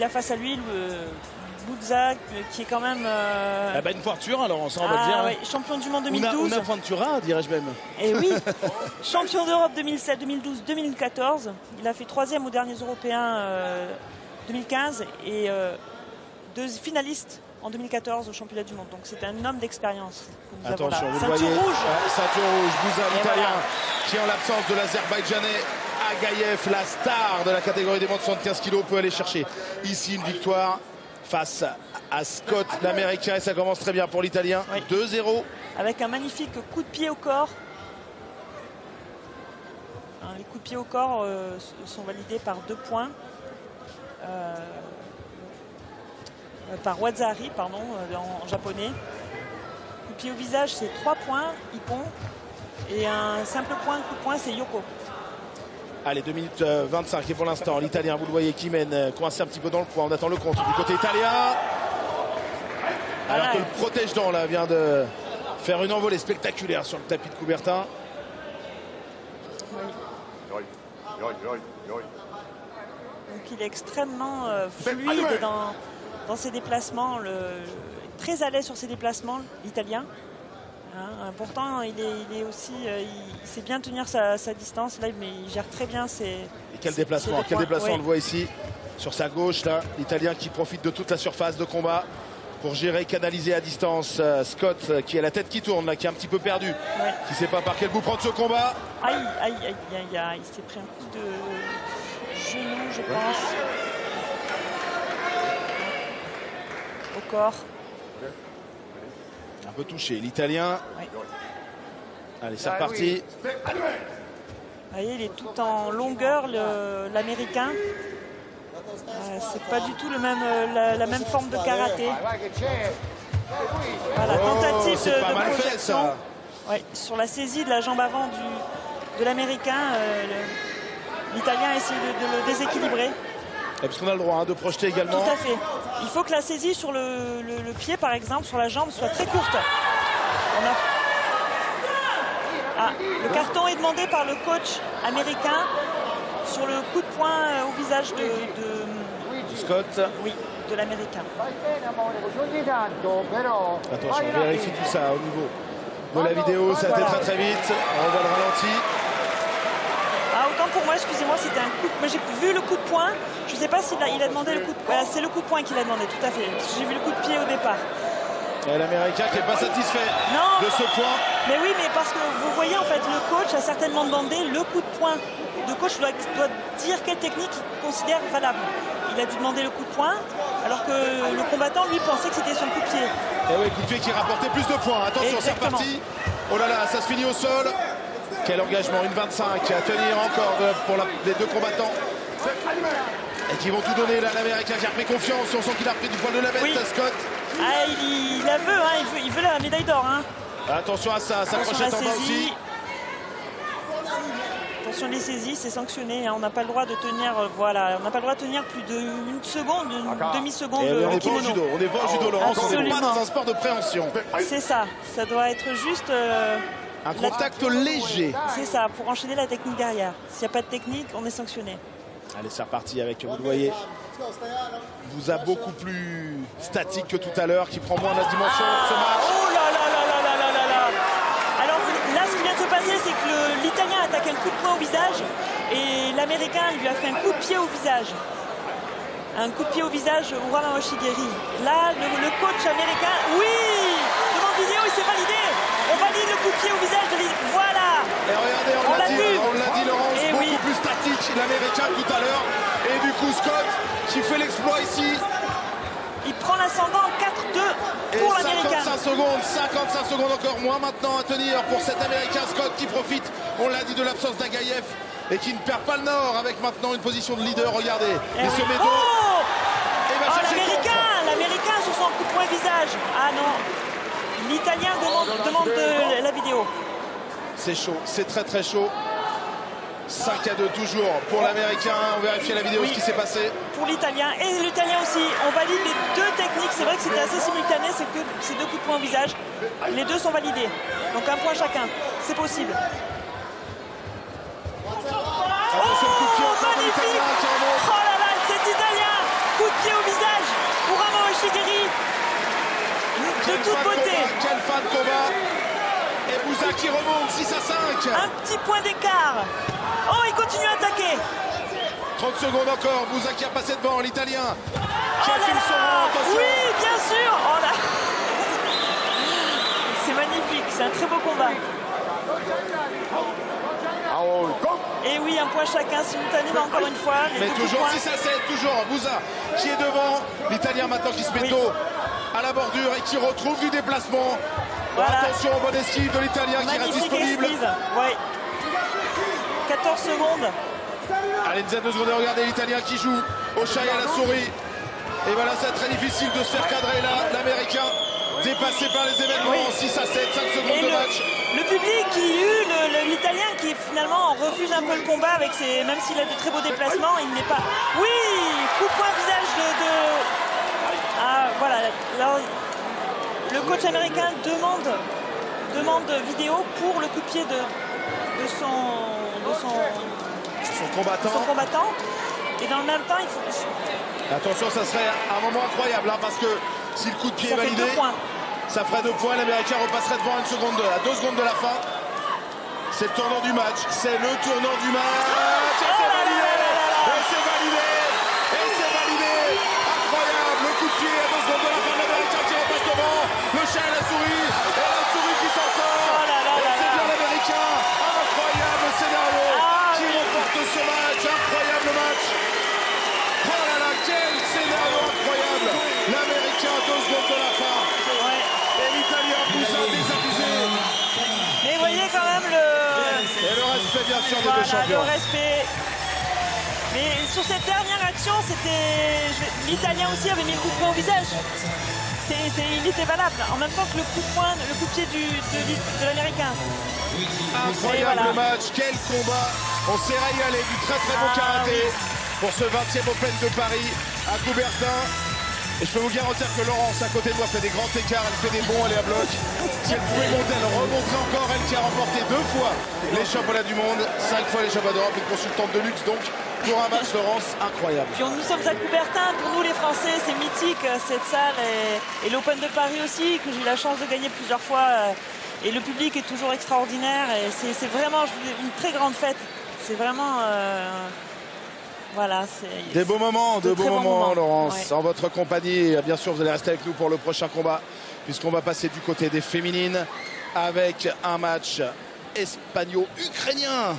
il a face à lui Buza, qui est quand même... une voiture, alors ça on va dire. Ouais, champion du monde 2012. Una Ventura, dirais-je même. Et oui, champion d'Europe 2007, 2012, 2014. Il a fait 3e aux derniers Européens 2015 et 2 finalistes en 2014 au championnat du monde. Donc c'est un homme d'expérience. Attention, vous ceinture voyez, rouge. Ceinture rouge, Buza, l'Italien, voilà. qui en l'absence de l'Azerbaïdjanais Agaïev, la star de la catégorie des moins de 75 kg, peut aller chercher ici une victoire face à Scott, l'Américain, et ça commence très bien pour l'Italien. Oui. 2-0. Avec un magnifique coup de pied au corps. Les coups de pied au corps sont validés par 2 points. Par Wazari, pardon, en japonais. Coup de pied au visage, c'est 3 points, Ippon. Et un simple point, coup de poing, c'est Yoko. Allez, 2 minutes 25 et pour l'instant, l'Italien, vous le voyez, qui mène, coincé un petit peu dans le coin. On attend le contre du côté italien. Alors que le protège-dents là vient de faire une envolée spectaculaire sur le tapis de Coubertin. Oui. Donc il est extrêmement fluide dans ses déplacements, très à l'aise sur ses déplacements, l'Italien. Pourtant, il sait bien tenir sa distance, là, mais il gère très bien ses... Et quel déplacement, on le voit ici, sur sa gauche, là, l'Italien qui profite de toute la surface de combat pour gérer, canaliser à distance Scott, qui a la tête qui tourne, là, qui est un petit peu perdu, qui ne sait pas par quel bout prendre ce combat. Aïe, il s'est pris un coup de genou, je pense. Au corps. Un peu touché, l'Italien. Oui. Allez, c'est reparti. Vous voyez, il est tout en longueur, l'Américain. C'est pas du tout la même forme de karaté. Voilà, tentative de projection. Sur la saisie de la jambe avant de l'Américain, l'Italien essaie de le déséquilibrer. Parce qu'on a le droit de projeter également. Tout à fait. Il faut que la saisie sur le pied, par exemple, sur la jambe, soit très courte. Le carton est demandé par le coach américain sur le coup de poing au visage de Scott. Oui, de l'Américain. Attention, on vérifie tout ça au niveau de la vidéo. Ça a été très vite. On voit le ralenti. Autant pour moi, excusez-moi, c'était un coup de... Moi, j'ai vu le coup de poing. Je ne sais pas s'il a demandé le coup de... Voilà, c'est le coup de poing qu'il a demandé, tout à fait. J'ai vu le coup de pied au départ. L'Américain qui n'est pas satisfait de ce point. Mais oui, mais parce que vous voyez, en fait, le coach a certainement demandé le coup de poing. Le coach doit dire quelle technique il considère valable. Il a dû demander le coup de poing, alors que le combattant, lui, pensait que c'était son coup de pied. Et oui, coup de pied qui rapportait plus de points. Attention, c'est reparti. Oh là là, ça se finit au sol. Quel engagement, une 25 à tenir encore pour les 2 combattants. Et qui vont tout donner là, l'Américain qui a repris confiance. On sent qu'il a pris du poil de la bête, Scott. Il la veut, il veut la médaille d'or. Attention à ça, sa crochette en bas aussi. Attention les saisies, c'est sanctionné. On n'a pas le droit de tenir, voilà, on n'a pas le droit de tenir plus d'une seconde, une demi-seconde. On n'est pas au judo, Laurence, on n'est pas dans un sport de préhension. C'est ça, ça doit être juste... un contact léger. C'est ça, pour enchaîner la technique derrière. S'il n'y a pas de technique, on est sanctionné. Allez, c'est reparti avec, vous le voyez, Buza beaucoup plus statique que tout à l'heure, qui prend moins la dimension de ce match. Oh là là là là là là là. Alors là, ce qui vient de se passer, c'est que l'Italien attaque un coup de poing au visage et l'Américain lui a fait un coup de pied au visage. Un coup de pied au visage, Urama Oshigiri. Là, le coach américain, oui, demande vidéo, il s'est validé. On valide le coup de pied au visage de l'Italien. Voilà. Et regardez, on l'a dit, Laurence, beaucoup plus statique l'Américain tout à l'heure. Et du coup, Scott qui fait l'exploit ici. Il prend l'ascendant 4-2 pour l'Américain. 55 secondes encore moins maintenant à tenir pour cet Américain Scott qui profite, on l'a dit, de l'absence d'Agaïev et qui ne perd pas le nord avec maintenant une position de leader. Regardez, il se met dos. L'Américain sur son coup de poing visage. Ah non, l'Italien demande la vidéo. C'est chaud, c'est très chaud. 5-2 toujours pour l'Américain. On vérifie la vidéo ce qui s'est passé. Pour l'Italien et l'Italien aussi. On valide les 2 techniques. C'est vrai que c'était assez simultané, c'est que ces 2 coups de poing au visage. Les 2 sont validés. Donc un point chacun. C'est possible. Attention, coup de pied encore de l'Italien. Oh là là, cet Italien. Coup de pied au combat. Et Bouza qui remonte, 6-5. Un petit point d'écart. Oh, il continue à attaquer. 30 secondes encore, Bouza qui a passé devant, l'Italien qui Oh a là fait son là. attention. Oui, bien sûr. Oh là. C'est magnifique, c'est un très beau combat. Et oui, un point chacun simultanément encore une fois. Mais toujours 6-7, toujours Bouza qui est devant. L'Italien maintenant qui se met tôt à la bordure et qui retrouve du déplacement. Voilà. Attention, bonne esquive de l'Italien qui reste disponible. Ouais. 14 secondes. Allez, une dizaine de secondes, regardez l'Italien qui joue au chat et à la souris. Et voilà, c'est très difficile de se faire cadrer là. L'Américain dépassé par les événements. 6-7, 5 secondes de match. Le public qui hue, l'Italien qui finalement refuse un peu le combat avec ses, même s'il a de très beaux déplacements, il n'est pas. Oui, coup de poing visage de... Ah voilà, là, le coach américain demande vidéo pour le coup de pied de son combattant. Et dans le même temps, il faut... Attention, ça serait un moment incroyable hein, parce que si le coup de pied est validé, ça ferait 2 points. L'Américain repasserait devant à 1 seconde à 2 secondes de la fin. C'est le tournant du match. C'est le tournant du match. Et c'est validé. Et c'est validé. Et c'est validé. Incroyable. Le coup de pied à 2 secondes de la fin. L'Américain qui repasse devant. Le chat et la souris. Et la souris qui s'en sort. Et c'est bien l'Américain. Incroyable scénario qui remporte ce match. Incroyable match. Oh là là, quel scénario incroyable. L'Américain à 2 secondes de la fin. Et l'Italien Bouza désabusé. Mais vous voyez quand même le... Et le respect bien sûr des deux champions. Le respect. Mais sur cette dernière action, c'était... L'Italien aussi avait mis le coup de poing au visage. Il était valable. En même temps que le coup de poing, le coup de pied de l'Américain. Incroyable match, quel combat. On s'est régalé du très beau karaté pour ce 20e Open de Paris à Coubertin. Et je peux vous garantir que Laurence à côté de moi fait des grands écarts, elle fait des bons, elle est à bloc. Si elle pouvait monter, elle remonterait encore, elle qui a remporté 2 fois les championnats du monde, 5 fois les championnats d'Europe, une consultante de luxe donc pour un match Laurence incroyable. Puis nous sommes à Coubertin, pour nous les Français c'est mythique cette salle et l'Open de Paris aussi que j'ai eu la chance de gagner plusieurs fois et le public est toujours extraordinaire et c'est vraiment une très grande fête. C'est vraiment... Voilà, c'est des beaux moments, de beaux moments, Laurence. Ouais. En votre compagnie, bien sûr, vous allez rester avec nous pour le prochain combat, puisqu'on va passer du côté des féminines avec un match espagnol-ukrainien.